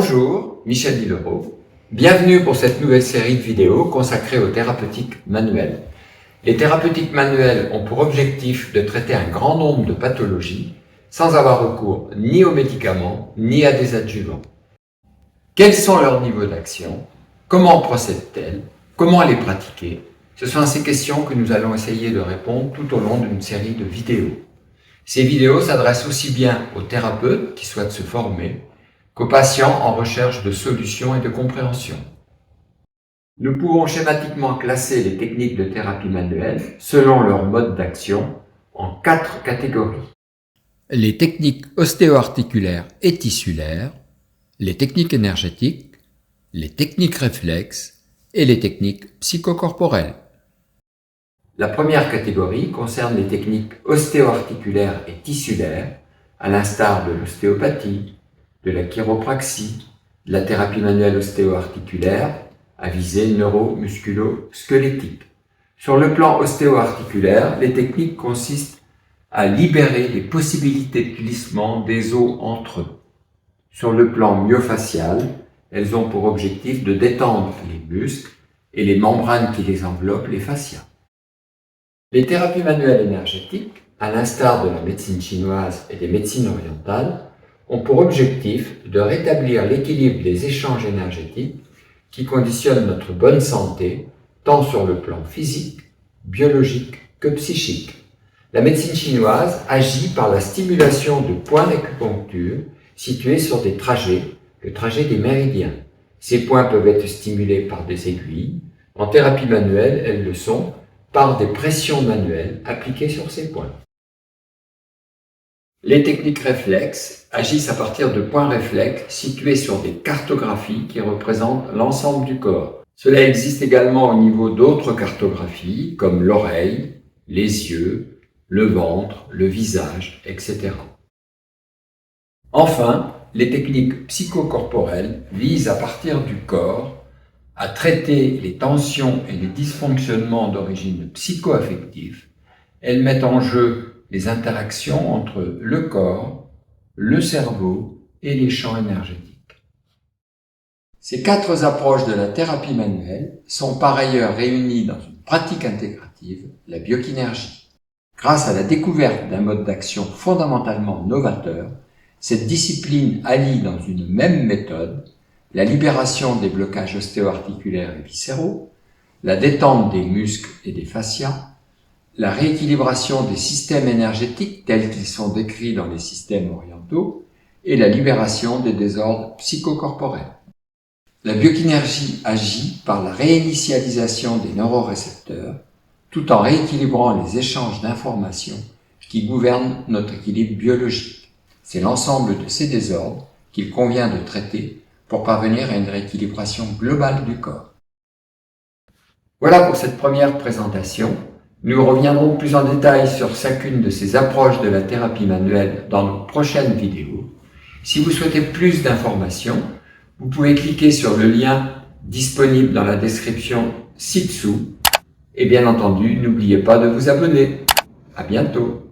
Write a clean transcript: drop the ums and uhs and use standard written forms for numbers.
Bonjour, Michel Villereau. Bienvenue pour cette nouvelle série de vidéos consacrée aux thérapeutiques manuelles. Les thérapeutiques manuelles ont pour objectif de traiter un grand nombre de pathologies sans avoir recours ni aux médicaments ni à des adjuvants. Quels sont leurs niveaux d'action? Comment procèdent-elles? Comment les pratiquer? Ce sont à ces questions que nous allons essayer de répondre tout au long d'une série de vidéos. Ces vidéos s'adressent aussi bien aux thérapeutes qui souhaitent se former qu'aux patients en recherche de solutions et de compréhension. Nous pouvons schématiquement classer les techniques de thérapie manuelle selon leur mode d'action en 4 catégories. Les techniques ostéo-articulaires et tissulaires, les techniques énergétiques, les techniques réflexes et les techniques psychocorporelles. La première catégorie concerne les techniques ostéo-articulaires et tissulaires, à l'instar de l'ostéopathie, de la chiropraxie, de la thérapie manuelle ostéo-articulaire à visée neuro-musculo-squelettique. Sur le plan ostéo-articulaire, les techniques consistent à libérer les possibilités de glissement des os entre eux. Sur le plan myofacial, elles ont pour objectif de détendre les muscles et les membranes qui les enveloppent, les fascias. Les thérapies manuelles énergétiques, à l'instar de la médecine chinoise et des médecines orientales, ont pour objectif de rétablir l'équilibre des échanges énergétiques qui conditionnent notre bonne santé, tant sur le plan physique, biologique que psychique. La médecine chinoise agit par la stimulation de points d'acupuncture situés sur des trajets, le trajet des méridiens. Ces points peuvent être stimulés par des aiguilles. En thérapie manuelle, elles le sont par des pressions manuelles appliquées sur ces points. Les techniques réflexes agissent à partir de points réflexes situés sur des cartographies qui représentent l'ensemble du corps. Cela existe également au niveau d'autres cartographies comme l'oreille, les yeux, le ventre, le visage, etc. Enfin, les techniques psychocorporelles visent à partir du corps à traiter les tensions et les dysfonctionnements d'origine psycho-affective. Elles mettent en jeu les interactions entre le corps, le cerveau et les champs énergétiques. Ces 4 approches de la thérapie manuelle sont par ailleurs réunies dans une pratique intégrative, la biokinergie. Grâce à la découverte d'un mode d'action fondamentalement novateur, cette discipline allie dans une même méthode la libération des blocages ostéo-articulaires et viscéraux, la détente des muscles et des fascias, la rééquilibration des systèmes énergétiques tels qu'ils sont décrits dans les systèmes orientaux et la libération des désordres psychocorporels. La biokinergie agit par la réinitialisation des neurorécepteurs tout en rééquilibrant les échanges d'informations qui gouvernent notre équilibre biologique. C'est l'ensemble de ces désordres qu'il convient de traiter pour parvenir à une rééquilibration globale du corps. Voilà pour cette première présentation. Nous reviendrons plus en détail sur chacune de ces approches de la thérapie manuelle dans nos prochaines vidéos. Si vous souhaitez plus d'informations, vous pouvez cliquer sur le lien disponible dans la description ci-dessous. Et bien entendu, n'oubliez pas de vous abonner. À bientôt.